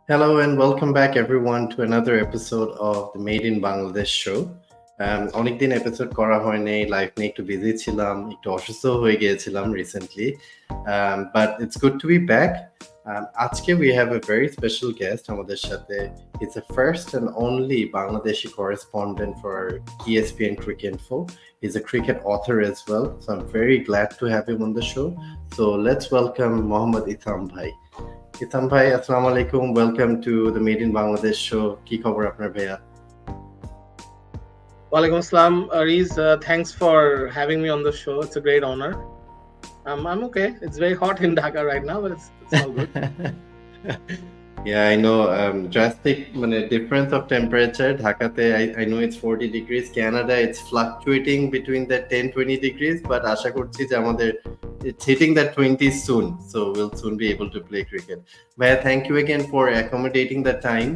Hello and welcome back everyone to another episode of the Made in Bangladesh show. অনেকদিন episode করা হয়নি, life নিয়ে একটু busy ছিলাম, একটু অসুস্থ হয়ে গিয়েছিলাম recently, but it's good to be back. আজকে we have a very special guest আমাদের সাথে. He's the first and only Bangladesh correspondent for ESPNcricinfo. He's a cricket author as well, so I'm very glad to have him on the show. So let's welcome Mohammad Isam bhai. ইসাম ভাই, আসসালামু আলাইকুম, welcome to the made in Bangladesh show. কি খবর আপনার ভাইয়া? Walaikum assalam, Ariz. Thanks for having me on the show. It's a great honor. I'm okay. It's very hot in Dhaka right now, but it's all good. Yeah, I know. Drastic difference of temperature. Dhakate, I know it's 40 degrees. Canada, it's fluctuating between the 10-20 degrees, but asha korchi je amader it's hitting that 20s soon, so we'll soon be able to play cricket. Bhaiya, thank you again for accommodating the time.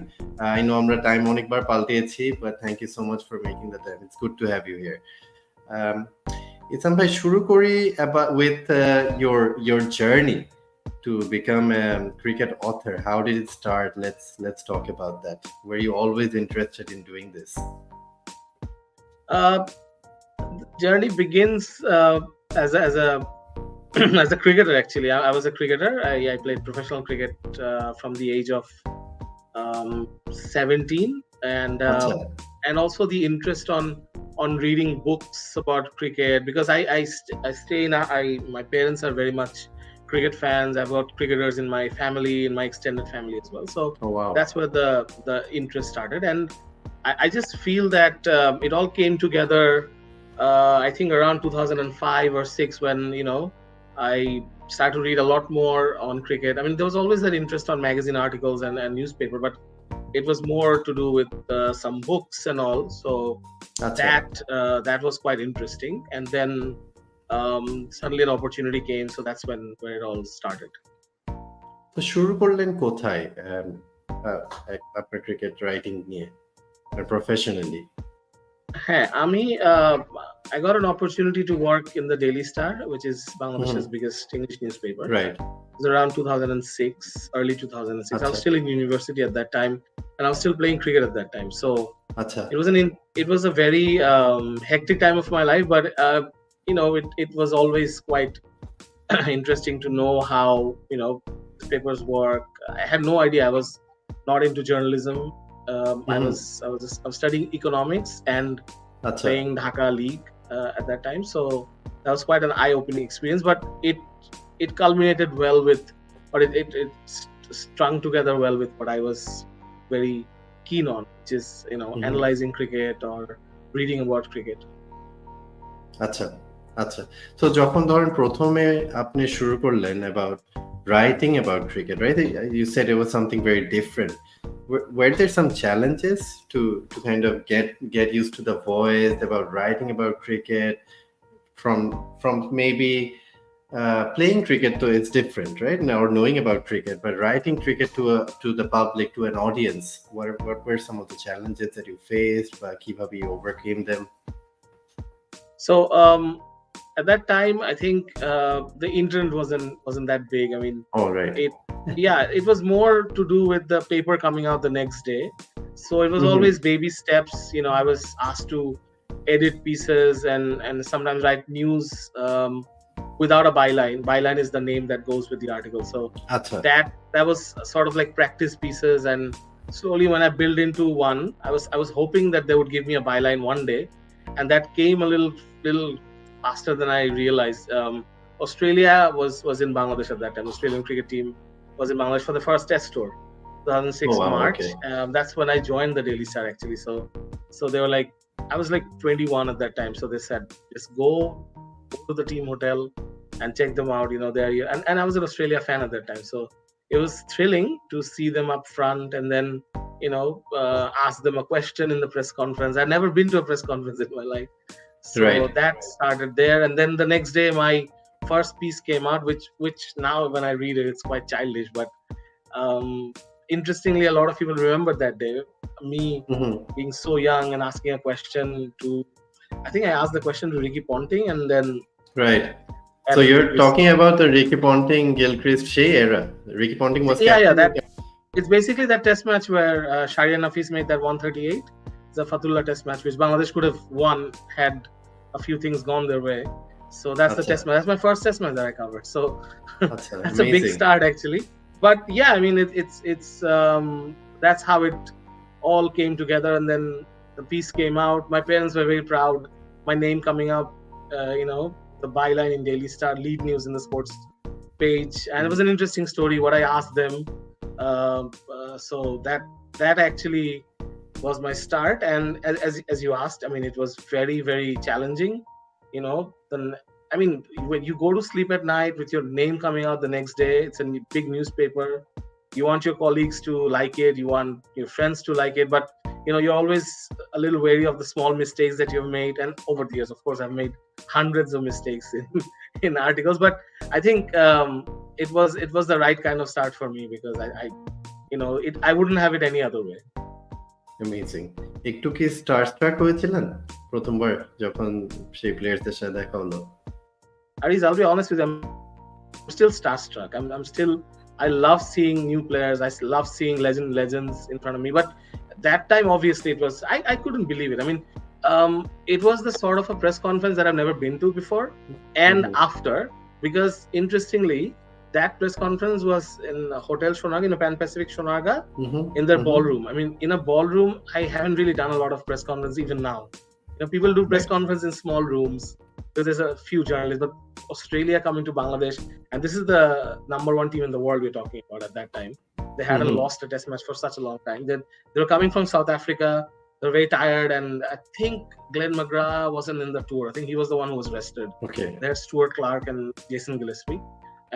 I know amra time onek bar palteyechi, but thank you so much for making the time. It's good to have you here. Isam bhai, shuru kori with your journey to become a cricket author. How did it start? Let's talk about that. Were you always interested in doing this? The journey begins as a cricketer. Actually, I was a cricketer. I played professional cricket from the age of 17, and also the interest on reading books about cricket, because I stay in my parents are very much cricket fans. I've got cricketers in my family, in my extended family as well. So that's where the interest started, and I just feel that it all came together. I think around 2005 or 6, when I started to read a lot more on cricket. I mean, there was always that interest on magazine articles and newspaper, but it was more to do with some books and all. So that was quite interesting, and then suddenly an opportunity came, so that's where it all started. So shuru korlen kothay apnar cricket writing niye professionally? I got an opportunity to work in the Daily Star, which is Bangladesh's biggest English newspaper. Right. It was around 2006, early 2006. I was still in university at that time, and I was still playing cricket at that time. So it was a very hectic time of my life, but it was always quite interesting to know how papers work. I had no idea. I was not into journalism. I was studying economics and playing Dhaka League at that time. So that was quite an eye-opening experience. But it culminated well with, or it strung together well with what I was very keen on, which is analyzing cricket or reading about cricket. আচ্ছা, so যখন ধরেন প্রথমে আপনি শুরু করলেন about writing about cricket, right? You said it was something very different. Were there some challenges to kind of get used to the voice about writing about cricket from maybe playing cricket? So it's different, right? Or knowing about cricket, but writing cricket to the public, to an audience. What were some of the challenges that you faced? Kivabe you overcame them? So at that time, I think the internet wasn't that big. I mean, right. It was more to do with the paper coming out the next day. So it was always baby steps. I was asked to edit pieces and sometimes write news without a byline. Byline is the name that goes with the article. So that was sort of like practice pieces, and slowly when I built into one, I was hoping that they would give me a byline one day, and that came a little faster than I realized. Australia was in Bangladesh at that time. Australian cricket team was in Bangladesh for the first test tour, 2006 March. Okay. That's when I joined the Daily Star actually. So they were like, I was like 21 at that time. So they said, just go to the team hotel and check them out. They're here. And I was an Australia fan at that time. So it was thrilling to see them up front and then, ask them a question in the press conference. I'd never been to a press conference in my life. So that started there. And then the next day, my first piece came out, which now when I read it, it's quite childish. But interestingly, a lot of people remember that day. Me being so young and asking a question I think I asked the question to Ricky Ponting, and then... Right. So you're talking about the Ricky Ponting, Gilchrist Shea era. Ricky Ponting was It's basically that test match where Shahriar Nafis made that 138. The Fatullah test match, which Bangladesh could have won had a few things gone their way. So that's the test match. That's my first test match that I covered. So that's a big start, actually. But yeah, I mean, it's that's how it all came together. And then the piece came out. My parents were very proud. My name coming up, the byline in Daily Star, lead news in the sports page, and it was an interesting story. What I asked them, so that actually was my start. And as you asked, I mean, it was very, very challenging. Then I mean, when you go to sleep at night with your name coming out the next day, it's a big newspaper. You want your colleagues to like it, you want your friends to like it, but you're always a little wary of the small mistakes that you've made. And over the years, of course, I've made hundreds of mistakes in articles, but I think it was the right kind of start for me, because I wouldn't have it any other way. Amazing. একটু কি স্টারস্ট্রাক হয়েছিলেন প্রথমবার যখন সেই প্লেয়ারদের সাথে দেখা হলো? Ariz, I'll be honest with you, I'm still starstruck. I'm still, I love seeing new players. I love seeing legends in front of me. But that time, obviously, it was, I couldn't believe it. I mean, it was the sort of a press conference that I've never been to before and after, because interestingly, that press conference was in a Hotel Shonaga, in a Pan Pacific Shonaga, in their ballroom. I mean, in a ballroom, I haven't really done a lot of press conferences even now. People do press conferences in small rooms because there's a few journalists, but Australia coming to Bangladesh, and this is the number one team in the world we're talking about at that time. They hadn't lost a test match for such a long time. Then they were coming from South Africa. They're very tired, and I think Glenn McGrath wasn't in the tour. I think he was the one who was rested. Okay. There's Stuart Clark and Jason Gillespie,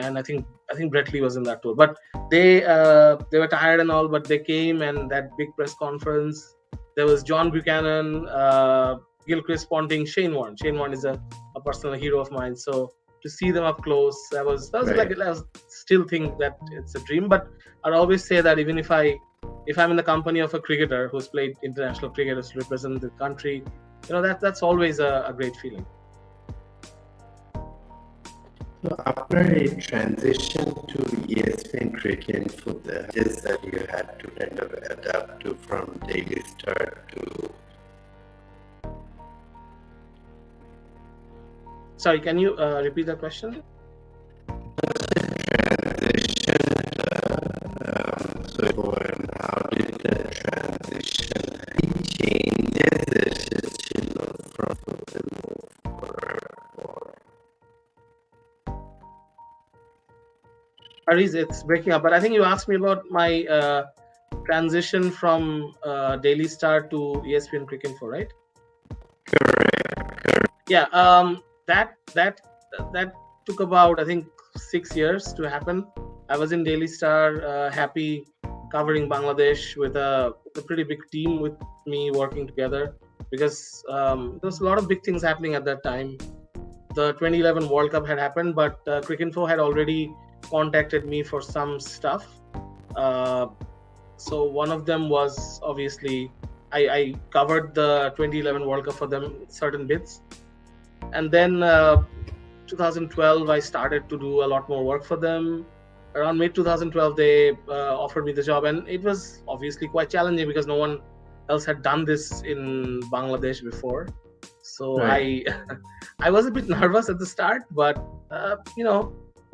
and I think Brett Lee was in that tour. But they were tired and all, but they came, and that big press conference. There was John Buchanan, Gilchrist Ponting, Shane Warne. Shane Warne is a personal hero of mine. So to see them up close, that was right. Like, I still think that it's a dream. But I'd always say that even if I'm in the company of a cricketer who's played international cricket, to represent the country, that's always a great feeling. So after a transition to ESPNcricinfo, the is that you had to kind of adapt to from Daily Star to. Sorry, can you repeat that question? How did the transition changes from the move for Ariz, it's breaking up, but I think you asked me about my transition from Daily Star to ESPNcricinfo, right? Correct. Yeah. That took about, I think, 6 years to happen. I was in Daily Star, happy, covering Bangladesh with a pretty big team with me working together, because there was a lot of big things happening at that time. The 2011 World Cup had happened, but Cricinfo had already contacted me for some stuff. So one of them was, obviously, I covered the 2011 World Cup for them, certain bits. And then 2012, I started to do a lot more work for them. Around mid-2012, they offered me the job, and it was obviously quite challenging because no one else had done this in Bangladesh before. So right. I was a bit nervous at the start, but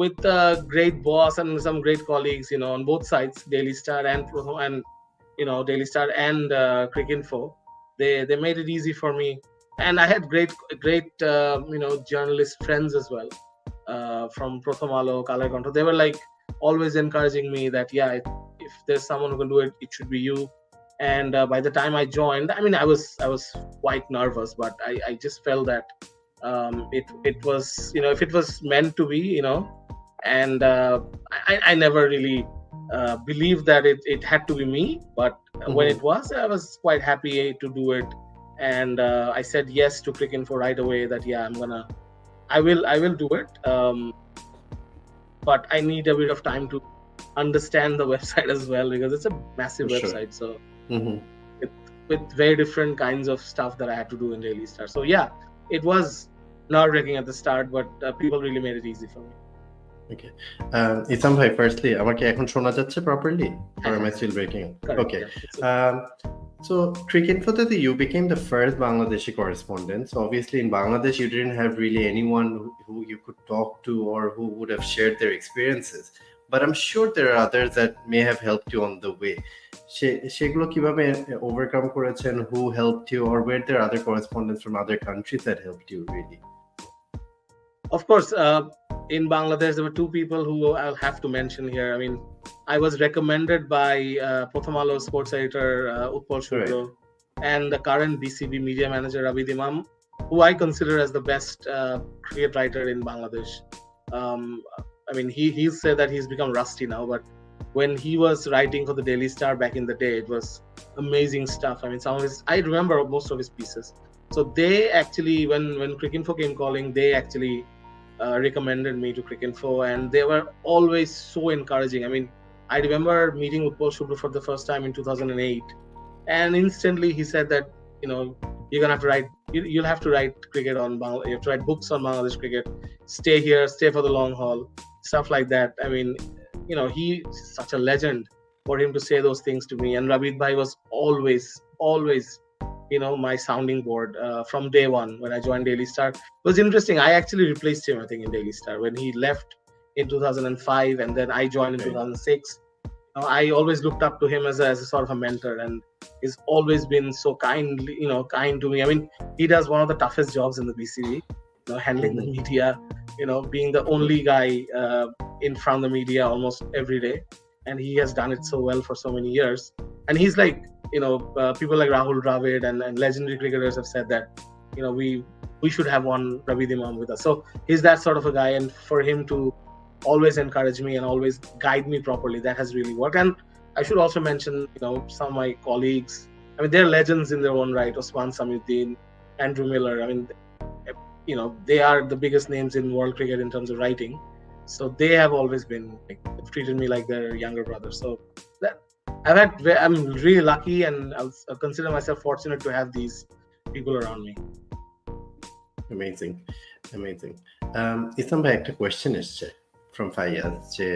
with a great boss and some great colleagues, on both sides, Daily Star and Daily Star and Cricinfo, they made it easy for me. And I had great journalist friends as well, from Prothomalo, Kalakonto. They were like always encouraging me that, yeah, if there's someone who can do it, it should be you. And by the time I joined, I mean, I was quite nervous, but I just felt that it was, if it was meant to be, and I never really believed that it had to be me, but when it was, I was quite happy to do it. And I said yes to Cricinfo right away, that yeah, I will do it, but I need a bit of time to understand the website as well, because it's a massive website. So with very different kinds of stuff that I had to do in Daily Star. So yeah, it was nerve-wracking at the start, but people really made it easy for me. Okay. Isam bhai, firstly, আমাকে এখন শোনা যাচ্ছে properly? Or am I still breaking? Correct. Okay. Yeah, it's So, Cricinfo, you became the first Bangladeshi correspondent. So, obviously, in Bangladesh, you didn't have really anyone who you could talk to or who would have shared their experiences. But I'm sure there are others that may have helped you on the way. সেগুলো কিভাবে overcome করেছেন? Who helped you? Or were there other correspondents from other countries that helped you really? Of course, in Bangladesh, there were two people who I'll have to mention here. I mean, I was recommended by Prothom Alo sports editor Utpal Shukro and the current BCB media manager Abid Imam, who I consider as the best cricket writer in Bangladesh. I mean, he said that he's become rusty now, but when he was writing for the Daily Star back in the day, it was amazing stuff. I mean, I remember most of his pieces. So they actually, when Cricinfo came calling, they actually recommended me to Cricinfo, and they were always so encouraging. I mean, I remember meeting Utpal Shukla for the first time in 2008, and instantly he said that, you know, you're gonna have to write, you'll have to write cricket on Bangladesh, you have to write books on Bangladesh cricket, stay here, stay for the long haul, stuff like that. I mean, you know, he's such a legend for him to say those things to me. And Rabid Bhai was always, you know, my sounding board from day one when I joined Daily Star. It was interesting. I actually replaced him, I think, in Daily Star when he left in 2005, and then I joined in 2006. I always looked up to him as a sort of a mentor, and he's always been so kind to me. I mean, he does one of the toughest jobs in the BCB, you know, handling the media, you know, being the only guy in front of the media almost every day, and he has done it so well for so many years. And he's like, you know, people like Rahul Dravid and legendary cricketers have said that, you know, we should have one Rabid Imam with us. So he's that sort of a guy, and for him to always encourage me and always guide me properly, that has really worked. And I should also mention, you know, some of my colleagues. I mean, they're legends in their own right. Osman Samiuddin, Andrew Miller. I mean, you know, they are the biggest names in world cricket in terms of writing. So they have always been like, treated me like their younger brother. So that I'm really lucky, and I'll consider myself fortunate to have these people around me. Amazing. Isam bhai, একটা question এসছে from Fayyaz যে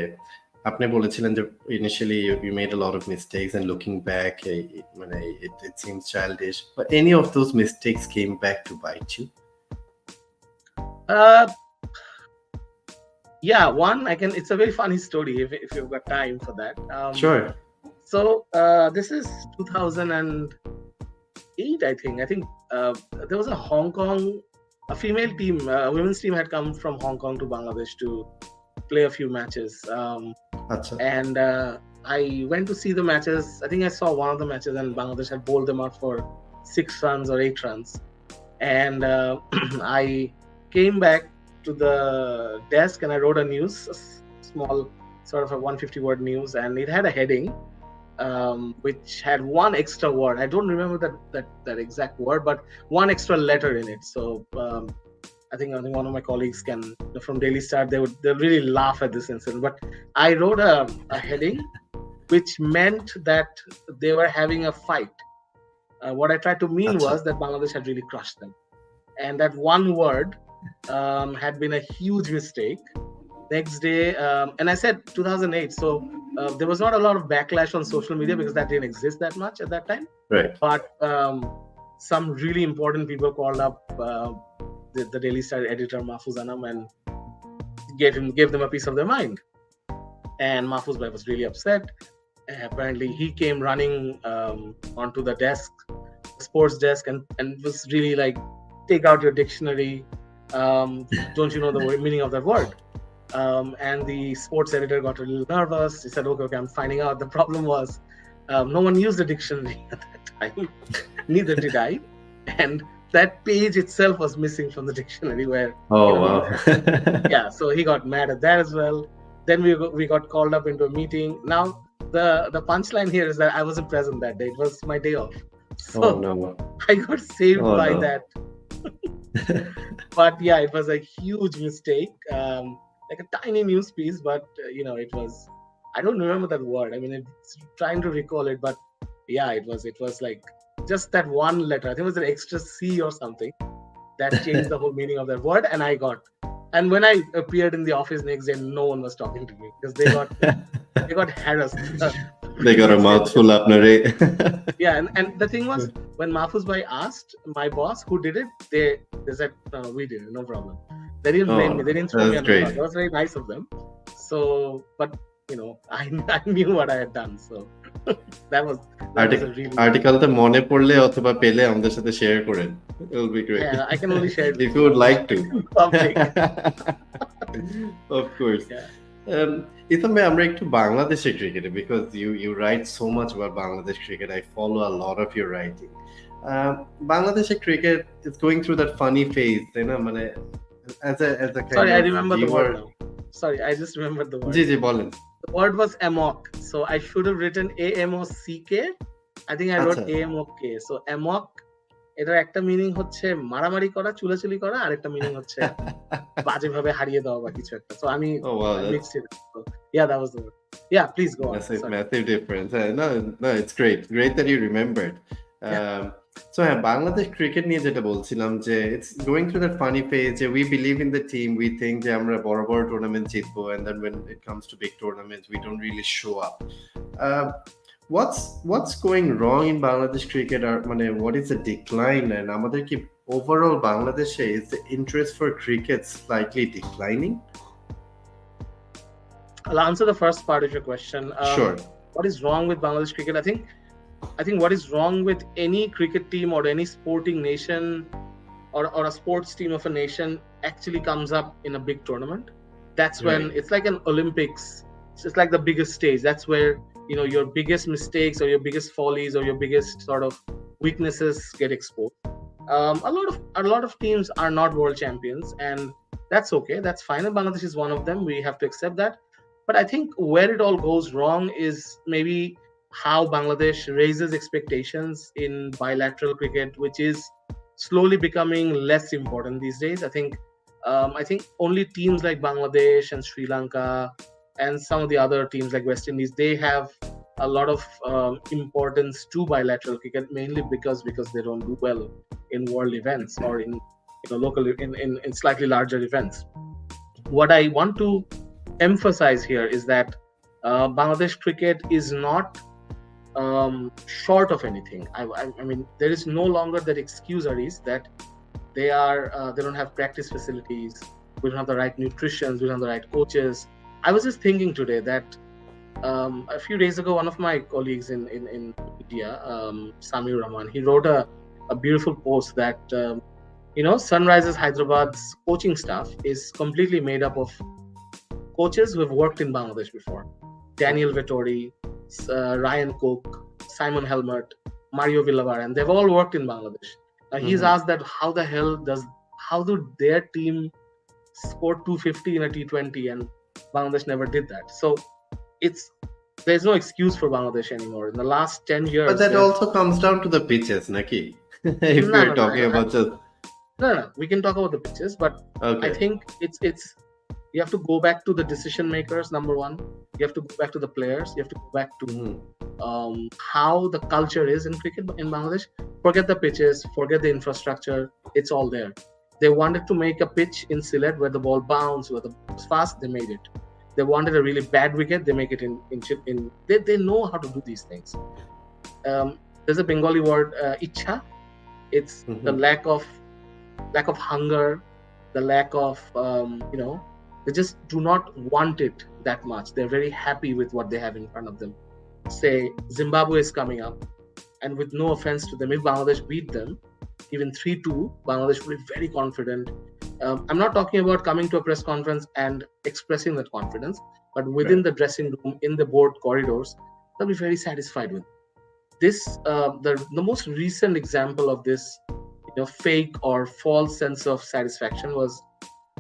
আপনি বলেছিলেন যে initially you made a lot of mistakes, and looking back it seems childish, but any of those mistakes came back to bite you? Yeah, one it's a very funny story if you've got time for that. Sure. So this is 2008, I think. There was a female team, a women's team had come from Hong Kong to Bangladesh to play a few matches. And I went to see the matches. I think I saw one of the matches, and Bangladesh had bowled them out for 6 runs or 8 runs. And I came back to the desk and I wrote a small sort of a 150-word news, and it had a heading which had one extra word. I don't remember that exact word, but one extra letter in it. So I think one of my colleagues from Daily Star, they'll really laugh at this incident. But I wrote a heading which meant that they were having a fight. What I tried to mean was that Bangladesh had really crushed them, and that one word had been a huge mistake. Next day, and I said 2008, so there was not a lot of backlash on social media because that didn't exist that much at that time. Right. But some really important people called up the Daily Star editor Mahfuz Anam and gave them a piece of their mind. And Mahfuz Bhai was really upset. Apparently, he came running onto the sports desk, and was really like, take out your dictionary. Don't you know the meaning of that word? And the sports editor got a little nervous. He said, okay, I'm finding out. The problem was no one used a dictionary at that time. Neither did I. And that page itself was missing from the dictionary where... Wow. Yeah, so he got mad at that as well. Then we got called up into a meeting. Now, the punchline here is that I wasn't present that day. It was my day off. So no. I got saved by that. But yeah, it was a huge mistake. Like a tiny news piece, but it was, I don't remember that word. I mean, it's trying to recall it, but yeah, it was like just that one letter. I think it was an extra C or something that changed the whole meaning of that word, and I got And when I appeared in the office next day, no one was talking to me because they got harassed. They got a mouthful, apnare. Yeah, and the thing was, when Mahfuz Bhai asked my boss who did it, they said, no, we did it, no problem. They didn't blame me. They didn't throw me that's under the bus. great. That was very nice of them. So, but I knew what I had done. So that was a really আর্টিকেলটা মনে পড়লে অথবা পেলে আমাদের সাথে share করেন. It will be great. Yeah, I can only share it if you would like to. public. Of course. Yeah. Isam bhai, আমরা একটু বাংলাদেশের ক্রিকেটে, because you write so much about Bangladesh cricket. I follow a lot of your writing. Bangladesh cricket is going through that funny phase, তাই না? মানে as a kind Sorry, of I remember the viewer. word now. Sorry, I just remembered the word. জি বলেন. The word was amok. So I should have written AMOCK. I think I wrote AMOK. So amok, এটার একটা meaning হচ্ছে মারামারি করা, চুলাচুলি করা, আর একটা meaning হচ্ছে বাজেভাবে হারিয়ে দেওয়া বা কিছু একটা. So আমি mixed it. So, yeah, that was the word. Yeah, please go on. Massive difference. No, it's great that you remembered. So Bangladesh cricket নিয়ে যেটা বলছিলাম যে it's going through that funny phase যে we believe in the team, we think যে আমরা বড় বড় tournament জিতবো, and then when it comes to big tournaments we don't really show up. What's going wrong in Bangladesh cricket, or মানে what is the decline, and আমাদের কি overall Bangladeshe is the interest for cricket slightly declining? I'll answer the first part of your question. Sure. What is wrong with Bangladesh cricket? I think what is wrong with any cricket team or any sporting nation or a sports team of a nation actually comes up in a big tournament. That's when it's like an Olympics. It's like the biggest stage. That's where your biggest mistakes or your biggest follies or your biggest sort of weaknesses get exposed. A lot of teams are not world champions, and that's okay. That's fine. And Bangladesh is one of them. We have to accept that. But I think where it all goes wrong is maybe how Bangladesh raises expectations in bilateral cricket, which is slowly becoming less important these days. I think only teams like Bangladesh and Sri Lanka and some of the other teams like West Indies, they have a lot of importance to bilateral cricket, mainly because they don't do well in world events or in local in slightly larger events. What I want to emphasize here is that Bangladesh cricket is not short of anything. I mean, there is no longer that excuseries that they don't have practice facilities, we don't have the right nutrition, we don't have the right coaches. I was just thinking today that a few days ago, one of my colleagues in India, Samir Rahman, he wrote a beautiful post that Sunrisers Hyderabad's coaching staff is completely made up of coaches who have worked in Bangladesh before. Daniel Vettori, Ryan Cook, Simon Helmert, Mario Villavara, and they've all worked in Bangladesh. Now he's asked that how do their team score 250 in a T20, and Bangladesh never did that. So there's no excuse for Bangladesh anymore. In the last 10 years. But that also comes down to the pitches, Naki. If we're talking about just. No, we can talk about the pitches, but I think it's you have to go back to the decision makers, number one. You have to go back to the players. You have to go back to how the culture is in cricket in Bangladesh. Forget the pitches, forget the infrastructure. It's all there. They wanted to make a pitch in Sylhet where the ball bounced, where the ball was fast. They made it. They wanted a really bad wicket. They make it in. They know how to do these things. There's a Bengali word, ichha. It's the lack of hunger, the lack of they just do not want it that much. They're very happy with what they have in front of them. Say Zimbabwe is coming up, and with no offense to them, if Bangladesh beat them, even 3-2, Bangladesh will be very confident. I'm not talking about coming to a press conference and expressing that confidence, but within the dressing room, in the board corridors, they'll be very satisfied with this. The most recent example of this fake or false sense of satisfaction was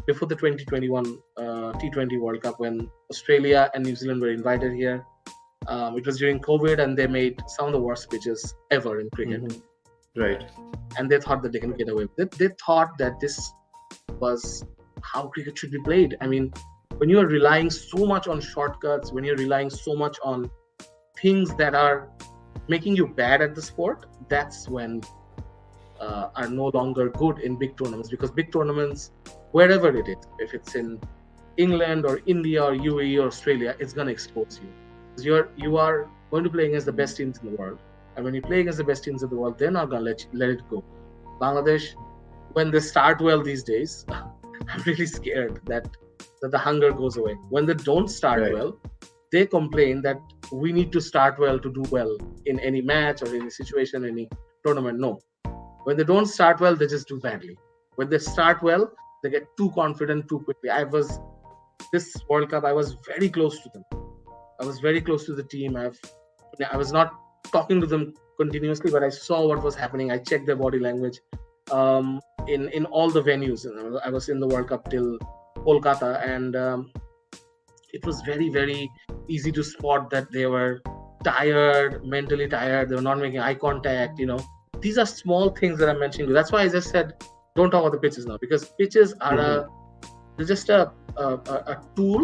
before the 2021 T20 World Cup, when Australia and New Zealand were invited here. It was during COVID, and they made some of the worst pitches ever in cricket. Right. And they thought that they can get away with it. They thought that this was how cricket should be played. I mean, when you are relying so much on shortcuts, when you're relying so much on things that are making you bad at the sport, that's when are no longer good in big tournaments, because big tournaments wherever it is, if it's in England or India or UAE or Australia, it's going to expose you. Because you are going to play against the best teams in the world, and when you play against the best teams in the world, they're not going to let it go. Bangladesh, when they start well these days, I'm really scared that the hunger goes away. When they don't start well, they complain that we need to start well to do well in any match or any situation, any tournament. No. When they don't start well, they just do badly. When they start well, they get too confident too quickly. This World Cup, I was very close to them. I was very close to the team. I was not talking to them continuously, but I saw what was happening. I checked their body language in all the venues. I was in the World Cup till Kolkata, and it was very, very easy to spot that they were tired, mentally tired. They were not making eye contact. These are small things that I'm mentioning. That's why I just said, don't talk about the pitches now, because pitches are they're just a tool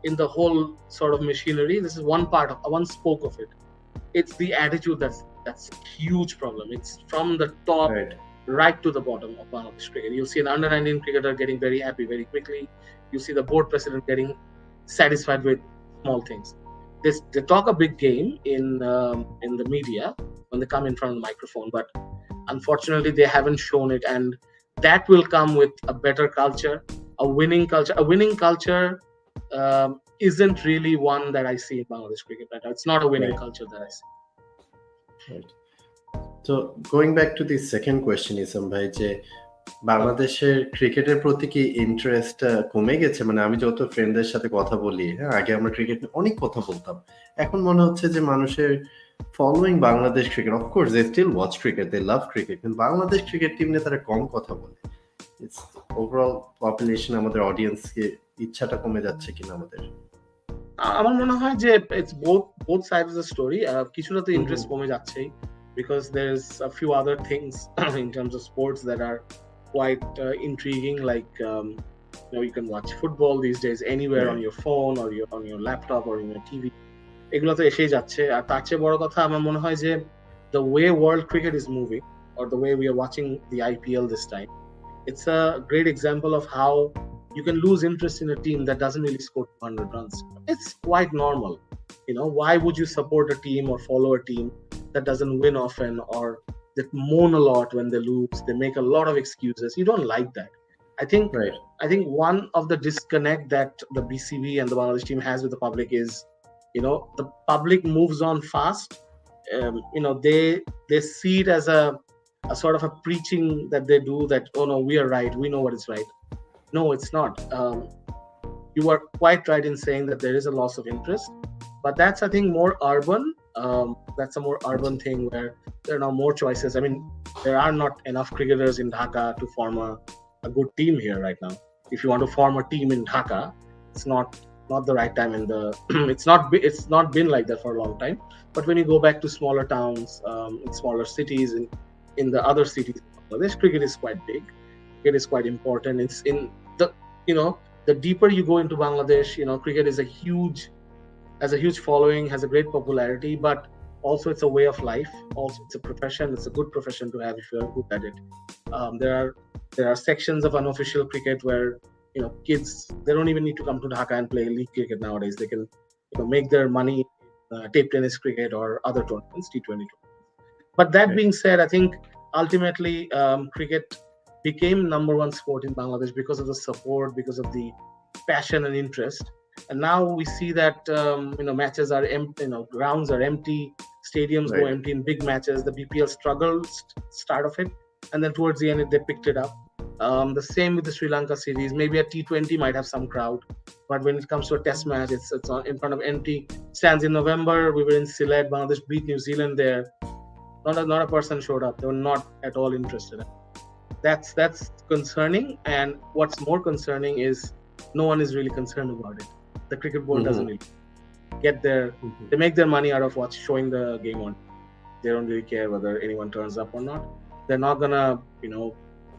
in the whole sort of machinery. This is one spoke of it. It's the attitude that's a huge problem. It's from the top right to the bottom of Bangladesh cricket. You'll see an under-19 cricketer getting very happy very quickly. You see the board president getting satisfied with small things. They talk a big game in the media when they come in front of the microphone, but unfortunately they haven't shown it, and that will come with a better culture, a winning culture. A winning culture isn't really one that I see in Bangladesh cricket right now. It's not a winning culture that I see. Right. So going back to the second question, Isam bhai, যে বাংলাদেশের ক্রিকেটের প্রতি কি interest কমে গেছে? মানে আমি যত ফ্রেন্ডদের সাথে কথা বলি, হ্যাঁ, আগে আমরা ক্রিকেট নিয়ে অনেক কথা বলতাম, এখন মনে হচ্ছে যে মানুষের following Bangladesh cricket, of course they still watch cricket, they love cricket, কিন্তু বাংলাদেশ ক্রিকেট টিম নিয়ে তারা কম কথা বলে। ইটস ওভারঅল পপুলেশন, আমাদের অডিয়েন্সকে ইচ্ছাটা কমে যাচ্ছে কিনা আমাদের? আমার মনে হয় যে it's both sides of the story. কিছুটা তো ইন্টারেস্ট কমে যাচ্ছেই, because there's a few other things in terms of sports that are quite intriguing, like you can watch football these days anywhere on your phone or on your laptop or in your TV. এগুলো তো এসেই যাচ্ছে। আর তার চেয়ে বড় কথা আমার মনে হয় যে the way world cricket is moving, or the way we are watching the IPL this time, it's a great example of how you can lose interest in a team that doesn't really score 200 runs. It's quite normal. Why would you support a team or follow a team that doesn't win often, or that moan a lot when they lose? They make a lot of excuses. You don't like that. I think one of the disconnect that the BCB and the Bangladesh team has with the public is, the public moves on fast. They see it as a sort of a preaching that they do, that, oh no, we are right, we know what is right. No, it's not. You are quite right in saying that there is a loss of interest, but that's, I think, more urban. That's a more urban thing, where there are now more choices. I mean, there are not enough cricketers in Dhaka to form a good team here right now. If you want to form a team in Dhaka, it's not the right time in the it's not been like that for a long time. But when you go back to smaller towns, in smaller cities, in the other cities, this cricket is quite big. Cricket is quite important. It's in the deeper you go into Bangladesh, cricket is has a huge following, has a great popularity, but also it's a way of life. Also, it's a profession. It's a good profession to have if you are good at it. There are sections of unofficial cricket where kids, they don't even need to come to Dhaka and play league cricket nowadays. They can make their money table tennis cricket or other tournaments, T20 tournaments. But that being said, I think ultimately cricket became number one sport in Bangladesh because of the support, because of the passion and interest. And now we see that matches are empty, grounds are empty, stadiums go empty in big matches. The BPL struggled start of it, and then towards the end they picked it up. The same with the Sri Lanka series. Maybe a T20 might have some crowd, but when it comes to a test match, it's in front of empty stands. In November, we were in Sylhet, Bangladesh beat New Zealand there. Not a person showed up. They were not at all interested. That's concerning, and what's more concerning is no one is really concerned about it. The cricket board doesn't really get they make their money out of showing the game on. They don't really care whether anyone turns up or not. They're not gonna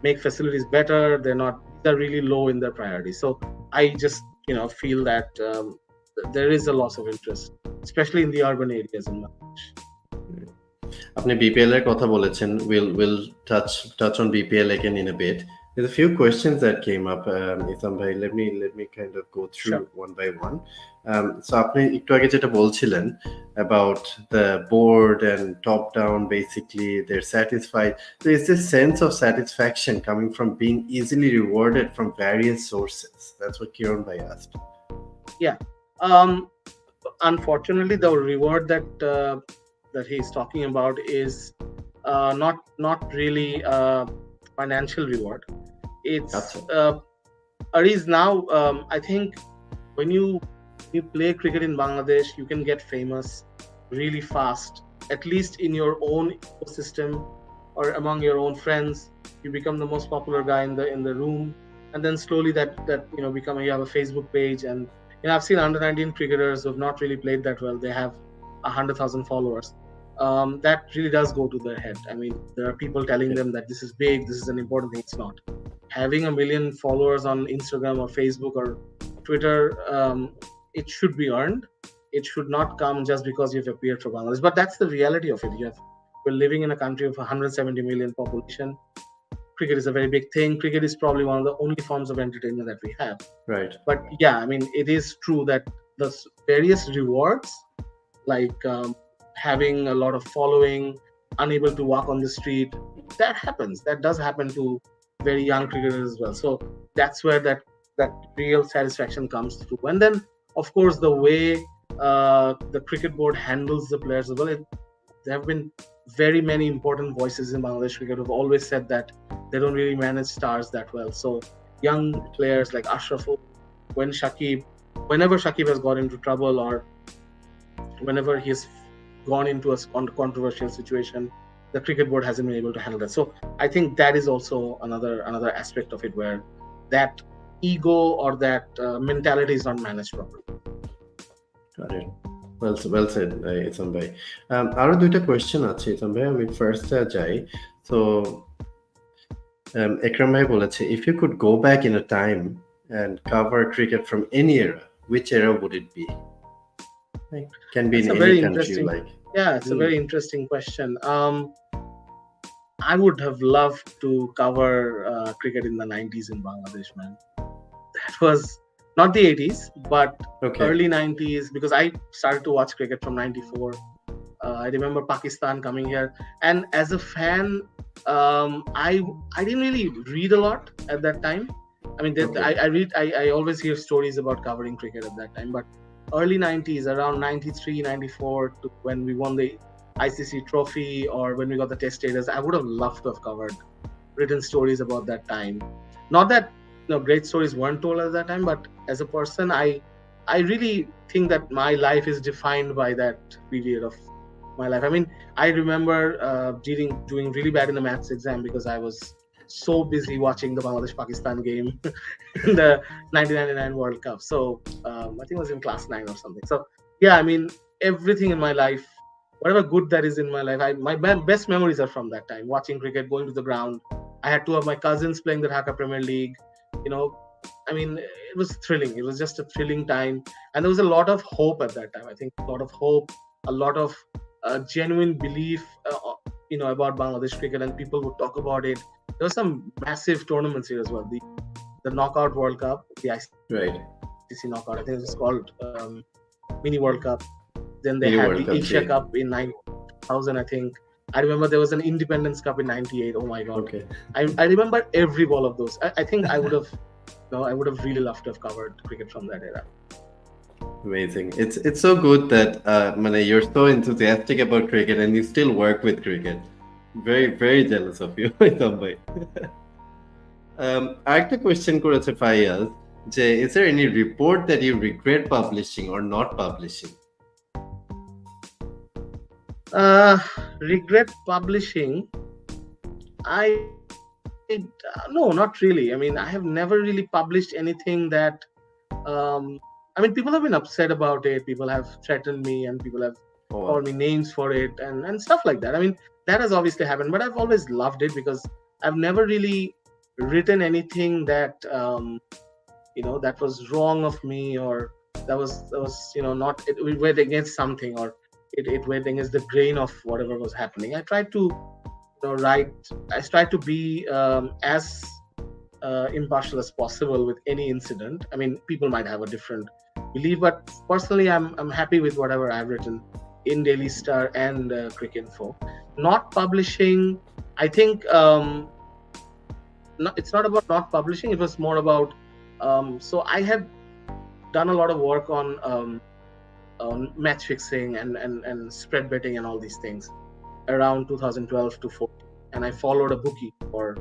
make facilities better. They're really low in their priorities. So I just feel that there is a loss of interest, especially in the urban areas in Bangladesh. আপনি BPL এর কথা বলেছেন, we'll touch on BPL again in a bit. There's a few questions that came up, Isam bhai. Let me kind of go through Sure. one by one. So আপনি একটু আগে যেটা বলছিলেন about the board and top down, basically they're satisfied. So is this sense of satisfaction coming from being easily rewarded from various sources? That's what Kiran bhai asked. Yeah. Unfortunately, the reward that he's talking about is not really financial reward. It's Aris, now I think when you play cricket in Bangladesh, you can get famous really fast, at least in your own ecosystem or among your own friends. You become the most popular guy in the room, and then slowly that you have a Facebook page. And I've seen under 19 cricketers who have not really played that well. They have 100,000 followers. That really does go to their head. I mean, there are people telling them that this is big, this is an important thing. It's not. Having 1 million followers on Instagram or Facebook or Twitter, it should be earned. It should not come just because you've appeared for Bangladesh. But that's the reality of it. We're living in a country of 170 million population. Cricket is a very big thing. Cricket is probably one of the only forms of entertainment that we have. Right. But yeah, I mean, it is true that the various rewards, like having a lot of following, unable to walk on the street, that happens. That does happen to very young cricketers as well. So that's where that real satisfaction comes through. And then, of course, the way the cricket board handles the players as well. There have been very many important voices in Bangladesh cricket who've always said that they don't really manage stars that well. So young players like Ashraful, whenever Shakib has got into trouble or whenever he's gone into a controversial situation, the cricket board hasn't been able to handle that. So I think that is also another aspect of it where that ego or that mentality is not managed properly. Got it. Well said, Isam bhai. আরো দুইটা question আছে ইসম ভাই, আমি ফার্স্টে যাই। So Ekram bhai বলেছে, if you could go back in a time and cover cricket from any era, which era would it be? Like, can be That's in any country, like. Yeah, it's a very interesting question. I would have loved to cover cricket in the 90s in Bangladesh, man. That was not the 80s, but early 90s, because I started to watch cricket from 94. I remember Pakistan coming here, and as a fan, I didn't really read a lot at that time. I mean, I always hear stories about covering cricket at that time, but early 90s, around 93, 94, to when we won the ICC trophy or when we got the test status, I would have loved to have covered, written stories about that time. Not that great stories weren't told at that time, but as a person, I really think that my life is defined by that period of my life. I mean, I remember doing really bad in the maths exam because I was so busy watching the Bangladesh-Pakistan game in the 1999 World Cup. So I think I was in class 9 or something. So yeah, I mean, everything in my life, whatever good that is in my life, my best memories are from that time. Watching cricket, going to the ground. I had 2 of my cousins playing the Dhaka Premier League. I mean, it was thrilling. It was just a thrilling time. And there was a lot of hope at that time. I think a lot of hope, a lot of genuine belief, about Bangladesh cricket, and people would talk about it. There were some massive tournaments here as well. The Knockout World Cup, the ICC Knockout, I think it was called Mini World Cup. Then they had the Asia Cup in 9000, I think. I remember there was an Independence Cup in 98. Oh my God. Okay. I remember every ball of those. I think I would have really loved to have covered cricket from that era. Amazing. It's so good that you're so enthusiastic about cricket and you still work with cricket. Very, very jealous of you, Isam bhai. আরেকটা question করেছে ফাইয়াজ যে, is there any report that you regret publishing or not publishing? Regret publishing? No, not really. I mean, I have never really published anything that I mean, people have been upset about it. People have threatened me, and people have called me names for it, and stuff like that. I mean, that has obviously happened, but I've always loved it because I've never really written anything that that was wrong of me, or that was not, it went against something, or it went against the grain of whatever was happening. I tried to write. I tried to be as impartial as possible with any incident. I mean, people might have a different belief, but personally, I'm happy with whatever I've written in Daily Star and Cricinfo. Not publishing, I think it's not about not publishing. It was more about so I had done a lot of work on match fixing and spread betting and all these things around 2012 to 14, and I followed a bookie for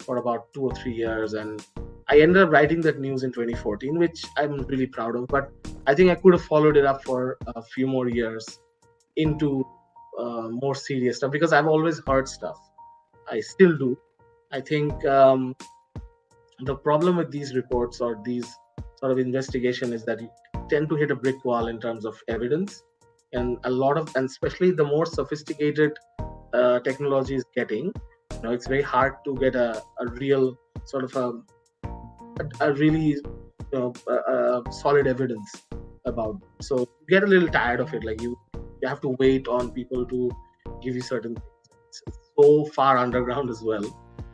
about 2 or 3 years, and I ended up writing that news in 2014, which I'm really proud of. But I think I could have followed it up for a few more years into more serious stuff, because I've always heard stuff. I still do. I think the problem with these reports or these sort of investigation is that you tend to hit a brick wall in terms of evidence, and and especially the more sophisticated technology is getting, it's very hard to get a real sort of a really solid evidence about. So you get a little tired of it. Like you have to wait on people to give you certain things. It's so far underground as well.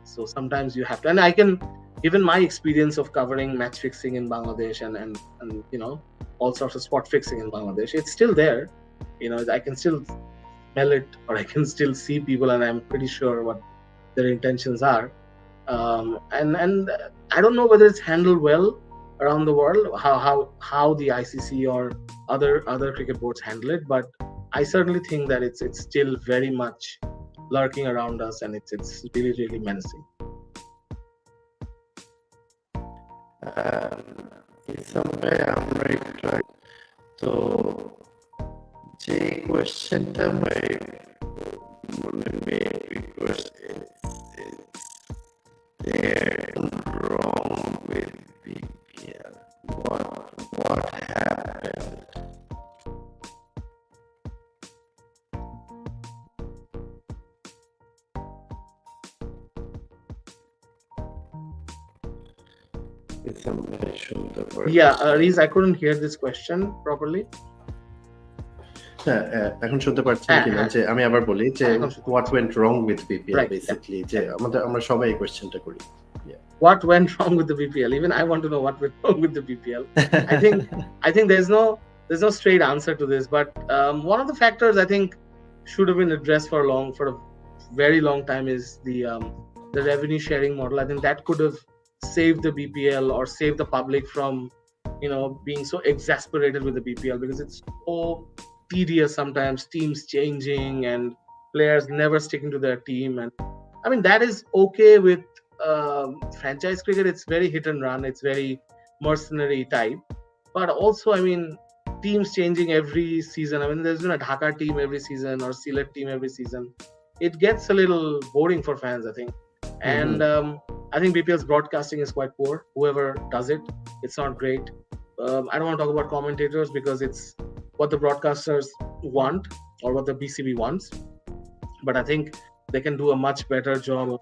So sometimes you have to, and I can, given my experience of covering match fixing in Bangladesh and all sorts of spot fixing in Bangladesh, it's still there. I can still smell it, or I can still see people, and I'm pretty sure what their intentions are. And I don't know whether it's handled well around the world, how the ICC or other cricket boards handle it, but I certainly think that it's still very much lurking around us, and it's really, really menacing. somewhere আমরা একটু তো যে কোয়েশ্চেনটা আমার মনে because they're wrong with BPL. What happened? Yeah, Reez, I couldn't hear this question properly. এখন শুনতে পাচ্ছেন কিনা? যে আমি আবার বলি যে what went wrong with BPL, basically যে আমরা সবাই এই কোশ্চেনটা করি. What went wrong with the BPL? Even I want to know what went wrong with the BPL. I think there's no straight answer to this, but one of the factors I think should have been addressed for a very long time is the revenue sharing model. I think that could have saved the BPL or saved the public from being so exasperated with the BPL, because it's so tedious sometimes, teams changing and players never sticking to their team. And I mean, that is okay with franchise cricket. It's very hit and run, it's very mercenary type, but also, I mean, teams changing every season. I mean, there's been a Dhaka team every season or Sylhet team every season. It gets a little boring for fans, I think. And I think BPL's broadcasting is quite poor. Whoever does it, it's not great. I don't want to talk about commentators, because it's what the broadcasters want or what the BCB wants. But I think they can do a much better job of,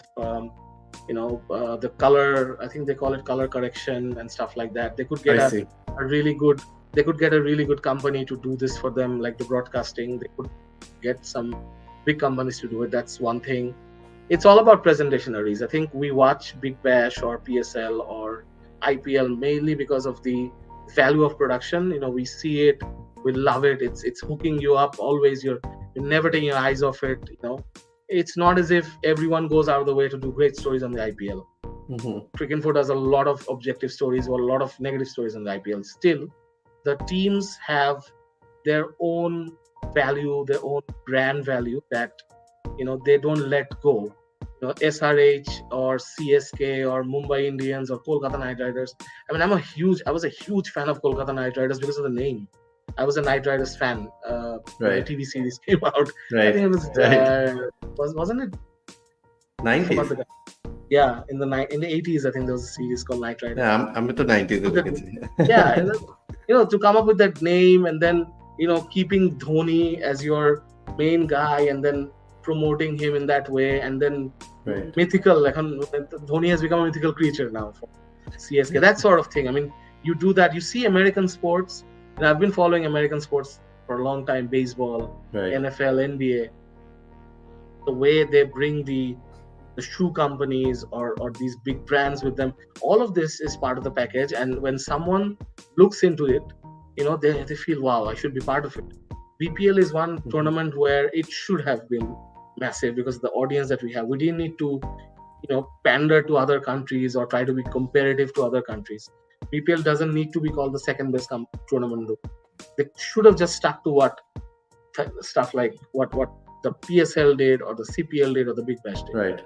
the color. I think they call it color correction and stuff like that. They could get a really good company to do this for them, like the broadcasting. They could get some big companies to do it. That's one thing. It's all about presentation, Aries. I think we watch Big Bash or PSL or IPL mainly because of the value of production. We see it, we love it. It's hooking you up always. You're never taking your eyes off it. It's not as if everyone goes out of the way to do great stories on the IPL. Cricinfo does a lot of objective stories or a lot of negative stories on the IPL. Still, the teams have their own value, their own brand value that they don't let go. SRH or CSK or Mumbai Indians or Kolkata Knight Riders. I mean, I was a huge fan of Kolkata Knight Riders because of the name. I was a Knight Riders fan when the TV series came out. Right. I think it was wasn't it 90s? Yeah, in the 80s, I think there was a series called Knight Riders. Yeah, I'm in the 90s. Yeah, and then, to come up with that name, and then keeping Dhoni as your main guy, and then promoting him in that way, and then mythical, like Dhoni has become a mythical creature now for CSK. That sort of thing. I mean, you do that. You see American sports, and I've been following American sports for a long time, baseball, NFL, NBA. The way they bring the the shoe companies or these big brands with them. All of this is part of the package, and when someone looks into it, they feel, wow, I should be part of it. BPL is one tournament where it should have been massive because of the audience that we have. We didn't need to pander to other countries or try to be comparative to other countries. BPL doesn't need to be called the second best tournament though. They should have just stuck to what stuff like what the PSL did or the CPL did or the Big Bash did. Right.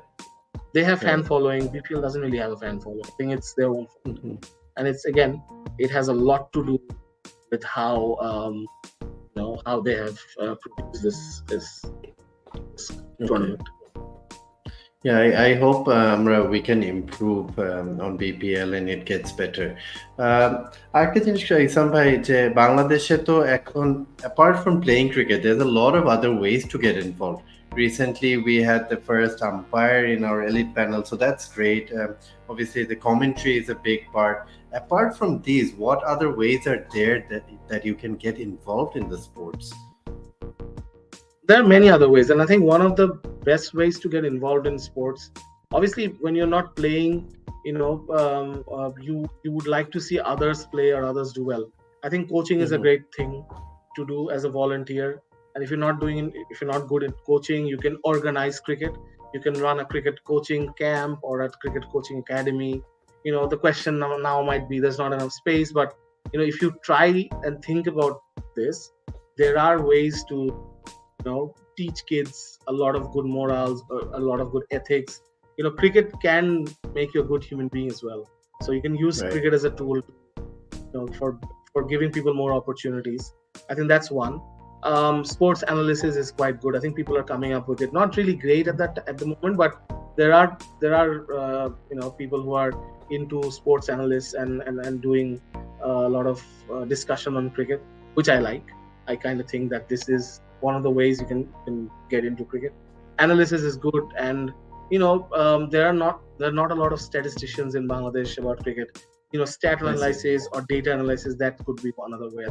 They have fan following. BPL doesn't really have a fan following. I think it's their own fault. And it's, again, it has a lot to do with how how they have produced this tournament. Yeah, I hope we can improve on BPL and it gets better. আরেকটা জিনিস ইসাম ভাই, যে বাংলাদেশে তো এখন apart from playing cricket, there's a lot of other ways to get involved. Recently, we had the first umpire in our elite panel, so that's great. Obviously, the commentary is a big part. Apart from these, what other ways are there that you can get involved in the sports? There are many other ways, and I think one of the best ways to get involved in sports, obviously when you're not playing, you would like to see others play or others do well. I think coaching is a great thing to do as a volunteer, and if you're not good at coaching, you can organize cricket. You can run a cricket coaching camp or a cricket coaching academy. The question now might be, there's not enough space, but if you try and think about this, there are ways to teach kids a lot of good morals, a lot of good ethics. Cricket can make you a good human being as well. So you can use cricket as a tool for giving people more opportunities. I think that's one. Sports analysis is quite good. I think people are coming up with it. Not really great at the moment, but there are people who are into sports analysts and doing a lot of discussion on cricket, which I like. I kind of think that this is one of the ways you can get into cricket. Analysis is good, and there are not a lot of statisticians in Bangladesh about cricket. Stat analysis or data analysis, that could be another way.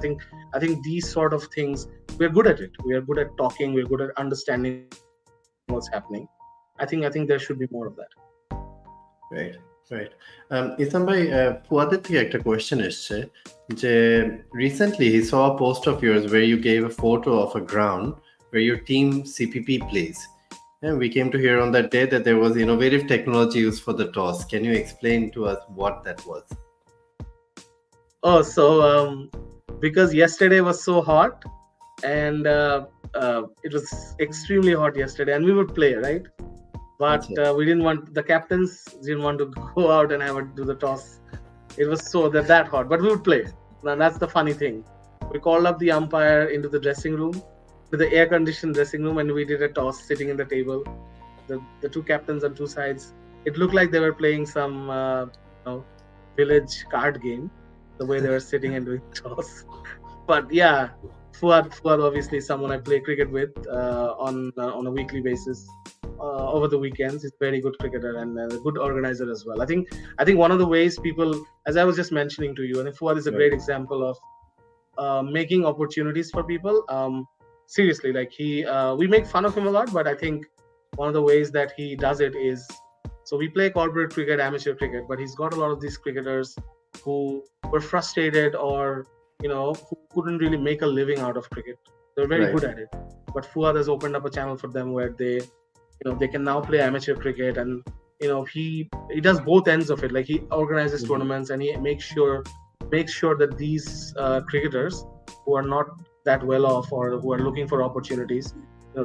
I think these sort of things, we're good at it. We are good at talking. We're good at understanding what's happening. I think there should be more of that. Right. Isam bhai, Fuader থেকে একটা question এসছে যে recently he saw a post of yours where you gave a photo of a ground where your team CPP plays, and we came to hear on that day that there was innovative technology used for the toss. Can you explain to us what that was? So because yesterday was so hot, and it was extremely hot yesterday, and we would play, right? But we didn't want, the captains didn't want to go out and have to do the toss. It was that hot, but we would play. Now that's the funny thing. We called up the umpire into the dressing room, to the air-conditioned dressing room, and we did a toss sitting in the table. The two captains on two sides. It looked like they were playing some village card game, the way they were sitting and doing toss. But yeah, Fuad obviously someone I play cricket with on a weekly basis. Over the weekends. He's a very good cricketer and a good organizer as well. I think one of the ways people, as I was just mentioning to you, and Fuad is a great example of making opportunities for people. Seriously, like we make fun of him a lot, but I think one of the ways that he does it is, so we play corporate cricket, amateur cricket, but he's got a lot of these cricketers who were frustrated or who couldn't really make a living out of cricket. They're very good at it, but Fuad has opened up a channel for them where they can now play amateur cricket, and he does both ends of it. Like, he organizes tournaments, and he makes sure that these cricketers who are not that well off or who are looking for opportunities,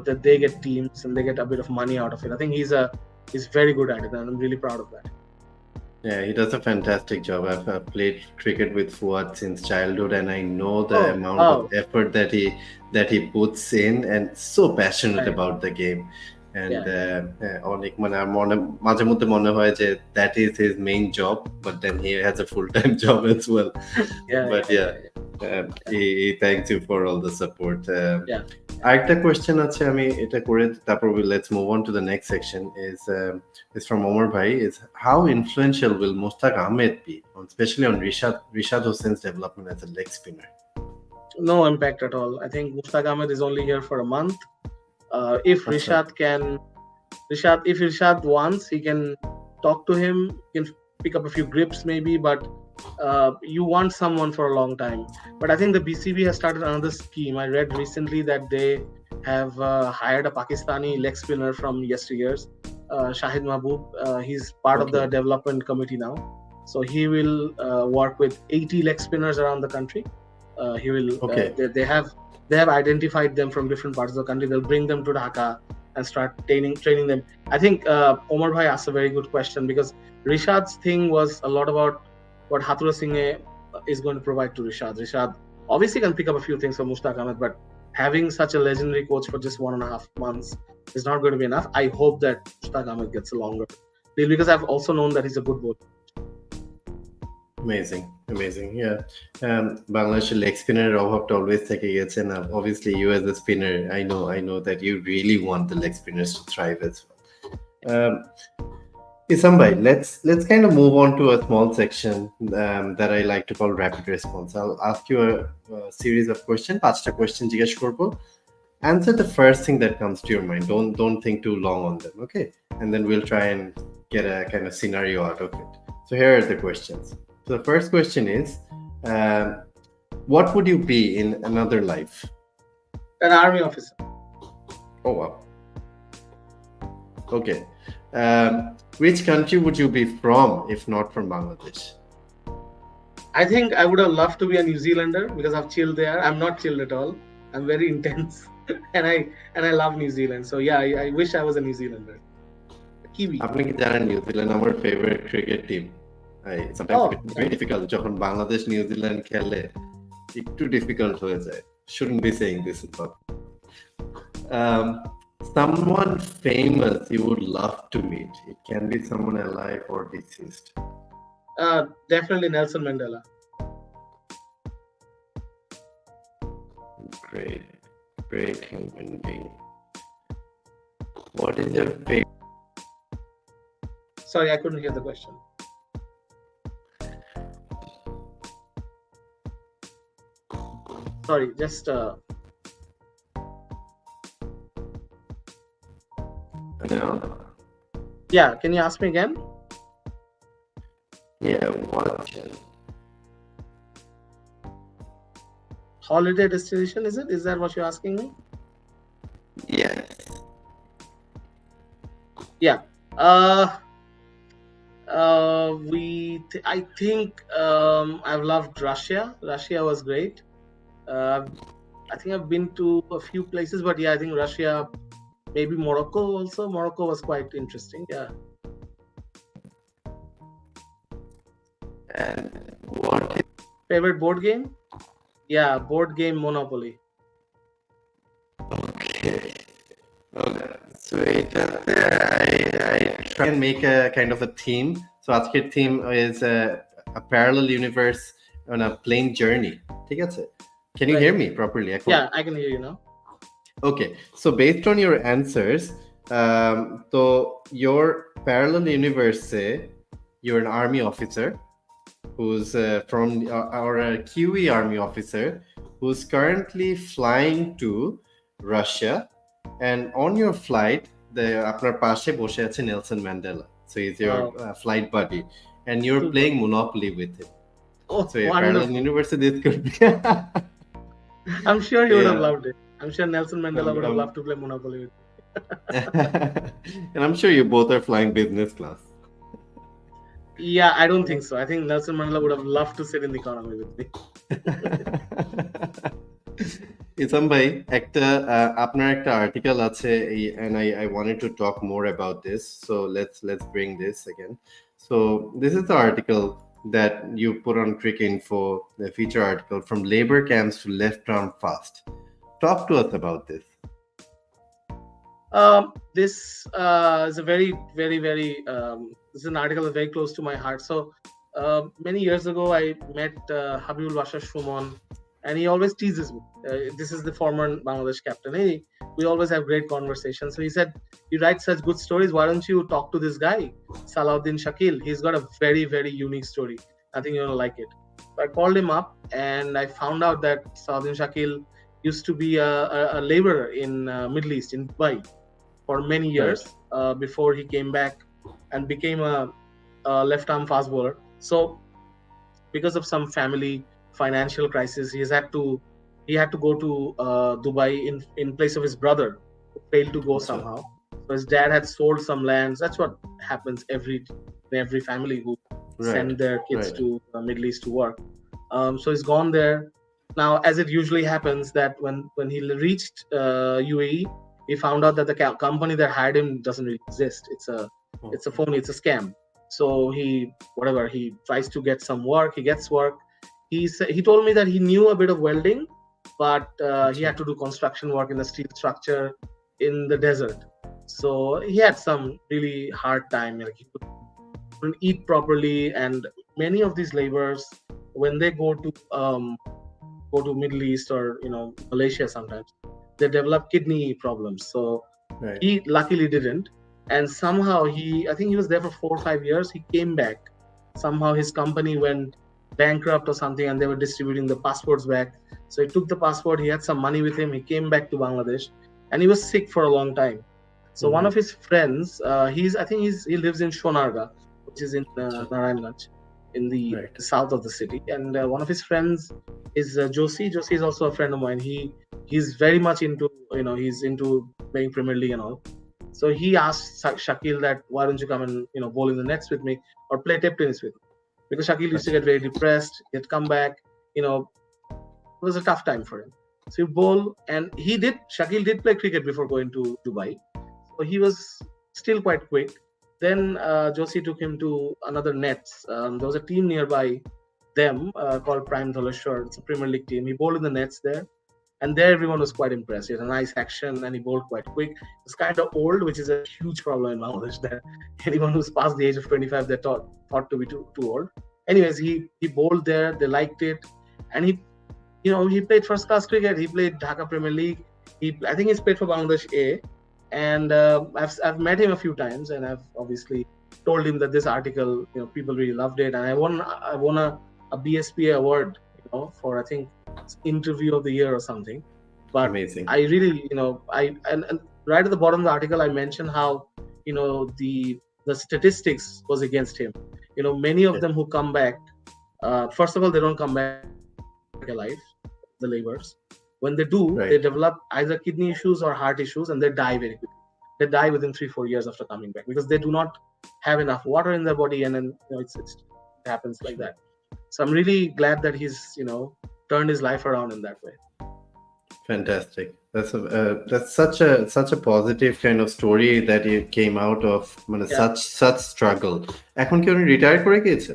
that they get teams and they get a bit of money out of it. I think he's very good at it, and I'm really proud of that. Yeah, he does a fantastic job. I've played cricket with Fuad since childhood, and I know the amount of effort that he puts in, and so passionate about the game. And অনেক মাঝে মধ্যে মনে হয় যে that is his main job, but then he has a full-time job as well. He thanks you for all the support. আরেকটা question আছে, আমি এটা করে তারপর let's move on to the next section. Is from Omar Bhai. Is how influential will Mushtaq Ahmed be, especially on Rishad Hossain's development as a leg spinner? No impact at all. I think Mushtaq Ahmed is only here for a month. If Rishad can If Rishad wants, he can talk to him, he can pick up a few grips maybe, but you want someone for a long time. But I think the BCB has started another scheme. I read recently that they have hired a Pakistani leg spinner from yesteryears, Shahid Mahboob. He's part of the Okay. development committee now. So he will work with 80 leg spinners around the country. He will. Okay. They have identified them from different parts of the country. They'll bring them to Dhaka and start training them. I think Omar Bhai asked a very good question, because Rishad's thing was a lot about what Hathura Singh is going to provide to Rishad. Rishad obviously can pick up a few things from Mushtaq Ahmed, but having such a legendary coach for just 1.5 months is not going to be enough. I hope that Mushtaq Ahmed gets a longer deal, because I've also known that he's a good bowler. Amazing. Yeah. Bangladesh leg spinner অভাবটা always থেকে গেছে না. Obviously, you as a spinner, I know that you really want the leg spinners to thrive as well. Isam bhai, let's kind of move on to a small section that I like to call rapid response. I'll ask you a series of questions. 5টা question জিজ্ঞেস করব. Answer the first thing that comes to your mind. Don't think too long on them, okay? And then we'll try and get a kind of scenario out of it. So here are the questions. So the first question is, what would you be in another life? An army officer. Oh wow. Okay. Which country would you be from if not from Bangladesh? I think I would have loved to be a New Zealander, because I've chilled there. I'm not chilled at all. I'm very intense, and I love New Zealand. So yeah, I wish I was a New Zealander. Kiwi. আপনি কি জানেন New Zealand আমার favourite cricket team? Sometimes it's very difficult যখন Bangladesh New Zealand খেলে, একটু difficult হয়ে যায়. Shouldn't be saying this, but someone famous you would love to meet. It can be someone alive or deceased. Definitely Nelson Mandela. Great human being. What is your favorite? Sorry, I couldn't hear the question. Sorry, just No. yeah. Can you ask me again? Yeah, what? Holiday destination, is it? Is that what you're asking me? Yes. Yeah. I think I've loved Russia. Russia was great. I think I've been to a few places, but yeah, I think Russia, maybe Morocco also. Morocco was quite interesting. Yeah. And what is Favorite board game? Yeah, board game Monopoly. okay? Sweet. I try and make a kind of a theme. So আজকের theme is a parallel universe on a plane journey. ঠিক আছে? Can you Right. hear me properly? Yeah, I can hear you now. Okay. So based on your answers, so your parallel universe say you're an army officer who's from or a Kiwi army officer who's currently flying to Russia, and on your flight, আপনার পাশে বসে আছে Nelson Mandela. So he's your flight buddy, and you're Super. playing Monopoly with him. Oh, So your wonderful. parallel universe, this could be. I'm sure you would have Yeah. loved it. I'm sure Nelson Mandela would have loved to play Monopoly with you. And I'm sure you both are flying business class. Yeah, I don't think so. I think Nelson Mandela would have loved to sit in the economy with me. ইসাম ভাই, আপনার একটা article আছে, and I wanted to talk more about this, so let's bring this again. So this is the article that you put on Cricinfo, the feature article, from labor camps to left arm fast. Talk to us about this. This is a very, very, very this is an article that's very close to my heart. So many years ago, I met Habibul Bashar Shumon, and he always teases me. This is the former Bangladesh captain. We always have great conversations. So he said, "You write such good stories. Why don't you talk to this guy, Salahuddin Shakil? He's got a very, very unique story. I think you're gonna like it." So I called him up, and I found out that Salahuddin Shakil used to be a laborer in Middle East, in Dubai. for many Right. years before he came back and became a left-arm fast bowler. So because of some family financial crisis, he had to go to Dubai in place of his brother, who failed to go Acha. somehow. So his dad had sold some lands. That's what happens every family who Right. send their kids Right. to Middle East to work. So he's gone there. Now, as it usually happens, that when he reached UAE, he found out that the company that hired him doesn't really exist. It's a Okay. phony. It's a scam. So he tries to get some work. He gets work. He told me that he knew a bit of welding, but he Acha. had to do construction work in the steel structure in the desert. So he had some really hard time. Like he couldn't eat properly, and many of these laborers, when they go to Middle East or Malaysia, sometimes they develop kidney problems. So Right. he luckily didn't, and somehow I think he was there for 4 or 5 years. He came back. Somehow his company went bankrupt or something, and they were distributing the passports back. So he took the passport. He had some money with him. He came back to Bangladesh, and he was sick for a long time. So one Mm-hmm. of his friends, he lives in Shonarga, which is in Acha. Narayanganj, in the Right. south of the city. And one of his friends is Josie. Josie is also a friend of mine. He's very much into he's into playing Premier League and all. So he asked Shakil that why don't you come and bowl in the nets with me or play table tennis with me, because Shakil used to Acha. get very depressed. He'd come back, it was a tough time for him. So he bowl, and Shakil did play cricket before going to Dubai, so he was still quite quick. Then Josie took him to another nets. There was a team nearby them called Prime Dholeshwar. It's a Premier League team. He bowled in the nets there, and there everyone was quite impressed. He had a nice action, and he bowled quite quick. He's kind of old, which is a huge problem in Bangladesh. That anyone who's past the age of 25, they're thought to be too old. Anyways, he bowled there. They liked it, and he played first class cricket. He played Dhaka Premier League. I think he's played for Bangladesh A, and I've met him a few times, and I've obviously told him that this article, people really loved it, and I won a BSPA award, for I think interview of the year or something. But Amazing. I really, and right at the bottom of the article, I mentioned how the statistics was against him. Many of Yeah. them who come back, first of all, they don't come back alive, the laborers. When they do, they Right. develop either kidney issues or heart issues, and they die very quickly. They die within 3-4 years after coming back because they do not have enough water in their body, and then it happens like Sure. that. So I'm really glad that he's turned his life around in that way. Fantastic. That's such a positive kind of story that it came out of মানে Yeah. such struggle. এখন কি উনি retire করে গিয়েছে?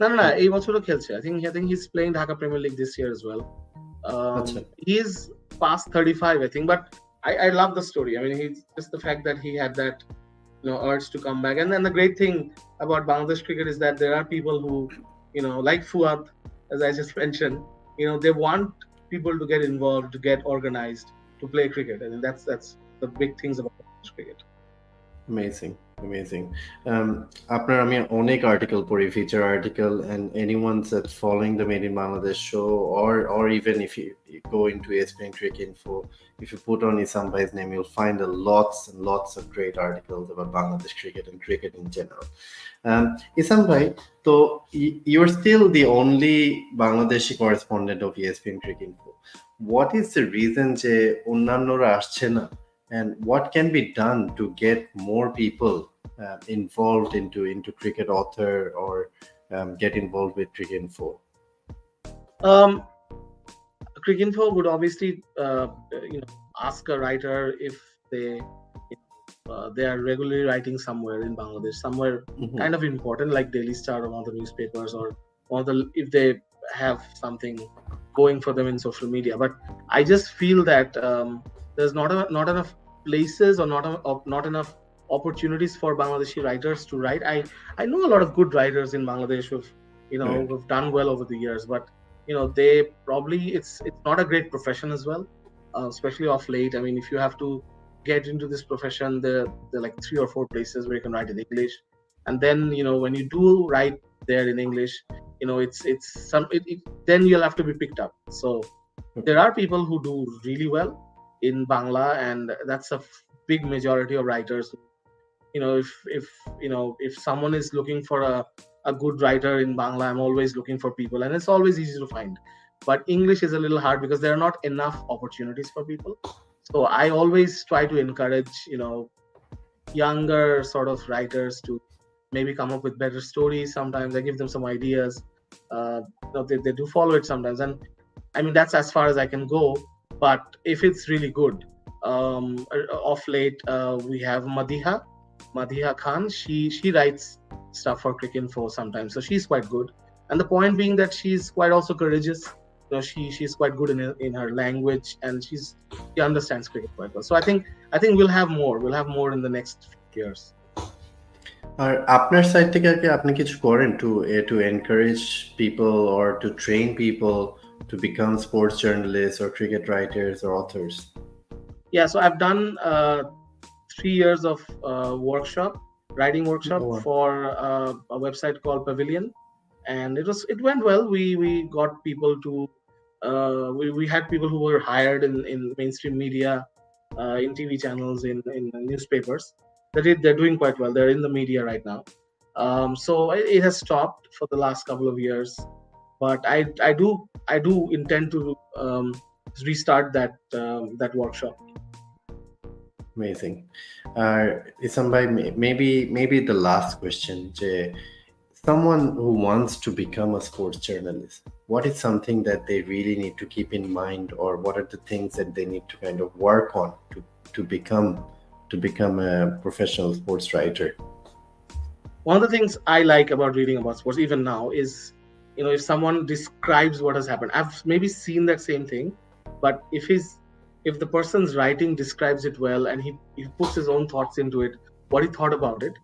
না, এই বছরও খেলছে. I think he's playing Dhaka Premier League this year as well. আচ্ছা। He's past 35, I think, but I love the story. I mean, he's just the fact that he had that urge to come back. And then the great thing about Bangladesh cricket is that there are people who, like Fuad, as I just mentioned, they want people to get involved, to get organized, to play cricket. I mean, that's the big things about Bangladesh cricket. Amazing. আপনার আমি অনেক article পড়ি, feature article, and anyone that's following the Made in Bangladesh show, or even if you go into ESPNcricinfo, if you put on Isam Bhai's name, you'll find lots and lots of great articles about Bangladesh cricket and cricket in general. Isam Bhai, so you're still the only Bangladeshi correspondent of ESPNcricinfo. What is the reason যে অন্যান্যরা আসছে না? And what can be done to get more people involved into cricket author or get involved with Cricinfo? Cricinfo would obviously ask a writer if they are regularly writing somewhere in Bangladesh, somewhere kind of important like Daily Star or one of the newspapers, or if they have something going for them in social media. But I just feel that there's not enough places or not enough opportunities for Bangladeshi writers to write. I know a lot of good writers in Bangladesh who've done well over the years, but they probably it's not a great profession as well, especially off late. I mean, if you have to get into this profession, there are like 3 or 4 places where you can write in English, and then when you do write there in English, then you'll have to be picked up. So there are people who do really well in Bangla, and that's a big majority of writers. If someone is looking for a good writer in Bangla, I'm always looking for people, and it's always easy to find. But English is a little hard because there are not enough opportunities for people. So I always try to encourage, younger sort of writers to maybe come up with better stories. Sometimes I give them some ideas. They do follow it sometimes, and I mean that's as far as I can go. But if it's really good, of late we have Madiha Khan. She writes stuff for Cricinfo sometimes, so she's quite good. And the point being that she's quite also courageous. She's quite good in her language, and she understands cricket quite well. So I think we'll have more. We'll have more in the next few years. আর আপনার side থেকে কি আপনি কিছু করেন to encourage people or to train people to become sports journalists or cricket writers or authors? Yeah, so I've done 3 years of writing workshop for a website called Pavilion, and it went well. We got people to we had people who were hired in mainstream media, in TV channels, in newspapers. They're doing quite well. They're in the media right now. So it has stopped for the last couple of years, but I do intend to restart that workshop. Amazing. Isam bhai, maybe the last question. Someone who wants to become a sports journalist, what is something that they really need to keep in mind, or what are the things that they need to kind of work on to become a professional sports writer? One of the things I like about reading about sports, even now, is if someone describes what has happened. I've maybe seen that same thing, but if the person's writing describes it well and he puts his own thoughts into it, what he thought about it,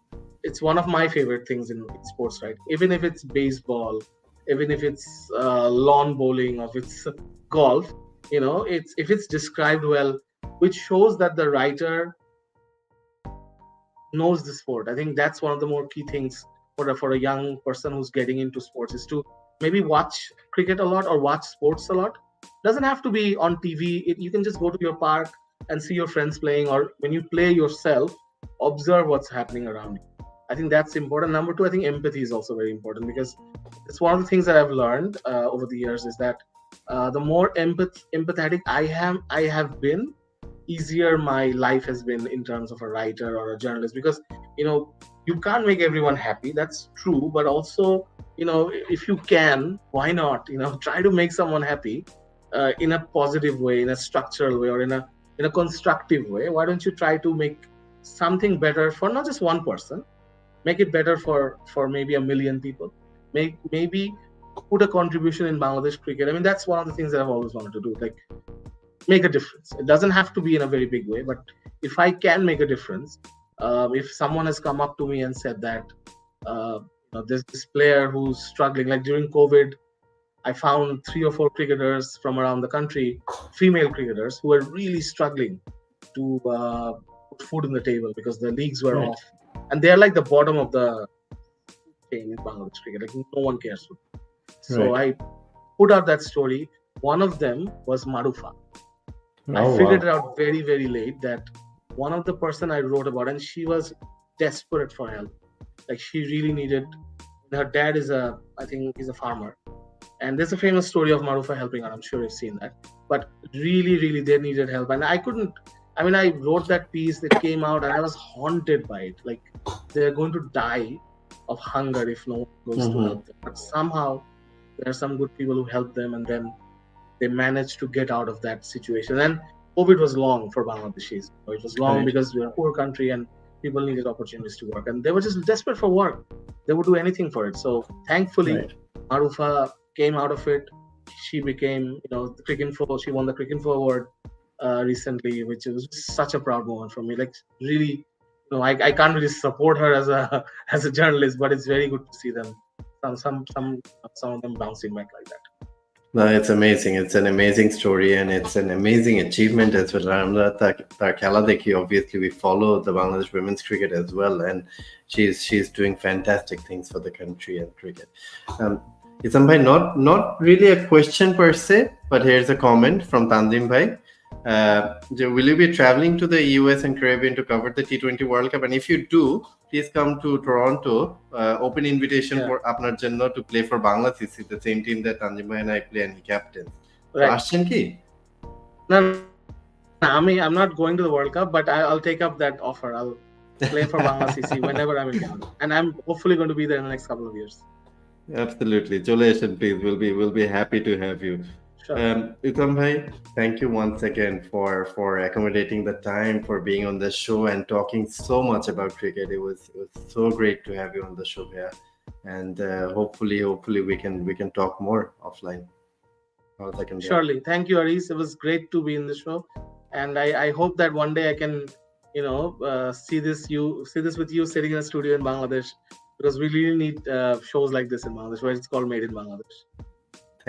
it's one of my favorite things in sports writing. Even if it's baseball, even if it's lawn bowling, or if it's golf, if it's described well, which shows that the writer knows the sport. I think that's one of the more key things for a young person who's getting into sports, is to maybe watch cricket a lot or watch sports a lot. Doesn't have to be on TV. You can just go to your park and see your friends playing, or when you play yourself, observe what's happening around you. I think that's important. Number 2, I think empathy is also very important, because it's one of the things that I've learned over the years, is that the more empathetic I have been, easier my life has been in terms of a writer or a journalist. Because you can't make everyone happy, that's true, but also if you can, why not try to make someone happy in a positive way, in a structural way, or in a constructive way. Why don't you try to make something better for not just one person, make it better for maybe 1 million people, maybe put a contribution in Bangladesh cricket. I mean, that's one of the things that I've always wanted to do, like make a difference. It doesn't have to be in a very big way, but if I can make a difference, if someone has come up to me and said that there's this player who's struggling, like during COVID, I found 3 or 4 cricketers from around the country, female cricketers, who were really struggling to put food on the table because the leagues were off, and they're like the bottom of the chain in Bangladesh cricket. Like no one cares. So I put out that story. One of them was Marufa. I figured it out very, very late that one of the person I wrote about, and she was desperate for help. Like she really needed. Her dad is I think he's a farmer, and there's a famous story of Marufa helping her. I'm sure you've seen that. But really, really, they needed help, and I couldn't. I mean, I wrote that piece that came out, and I was haunted by it. Like they're going to die of hunger if no one goes to help them. But somehow there are some good people who help them, and then they managed to get out of that situation. And COVID was long for Bangladeshis. It was long because we're a poor country and people needed opportunities to work, and they were just desperate for work. They would do anything for it. So thankfully, Marufa came out of it. She became, the Cricinfo. She won the Cricinfo award recently, which was such a proud moment for me. Like really, I can't really support her as a journalist, but it's very good to see them. Some of them bouncing back like that. No, it's amazing. It's an amazing story, and it's an amazing achievement as well. Ramla tar khela dekhi, obviously we follow the Bangladesh women's cricket as well, and she's doing fantastic things for the country and cricket. Isam bhai, not really a question per se, but here's a comment from Tanzim bhai. Will you be traveling to the US and Caribbean to cover the T20 World Cup? And if you do, please come to Toronto. Open invitation Yeah. for আপনার জন্য to play for Bangladesh, the same team that Tanjima and I play and he captains. So Right. আসছেন কি? No, I'm not going to the World Cup, but I'll take up that offer. I'll play for Bangla CC whenever I'm in Canada, and I'm hopefully going to be there in the next couple of years. Absolutely. চলে আসেন, please. We'll be happy to have you. Sure. Isam bhai, thank you once again for accommodating the time, for being on the show and talking so much about cricket. It was so great to have you on the show here, and hopefully we can talk more offline. Surely. Thank you, Aris. It was great to be in the show, and I hope that one day I can, see this with you sitting in a studio in Bangladesh, because we really need shows like this in Bangladesh, where it's called Made in Bangladesh.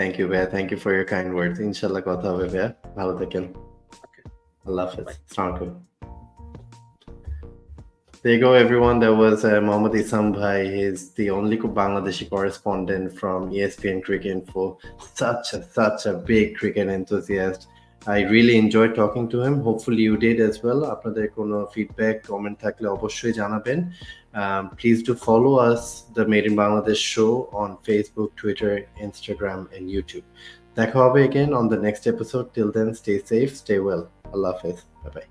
Thank you, Bhaiya. Thank you for your kind words. Inshallah, kotha hobe bhaiya. Bhalo থাকেন. Okay. Allah Hafiz. Assalamualaikum. There you go, everyone. That was Mohammad Isam bhai. He's the only Bangladeshi correspondent from ESPNcricinfo. Such a big cricket enthusiast. I really enjoyed talking to him. Hopefully you did as well. আপনাদের কোনো feedback, comment থাকলে অবশ্যই জানাবেন. Please do follow us, the Made in Bangladesh show, on Facebook, Twitter, Instagram, and YouTube. দেখা হবে again on the next episode. Till then, stay safe, stay well. Allah Hafiz. Bye-bye.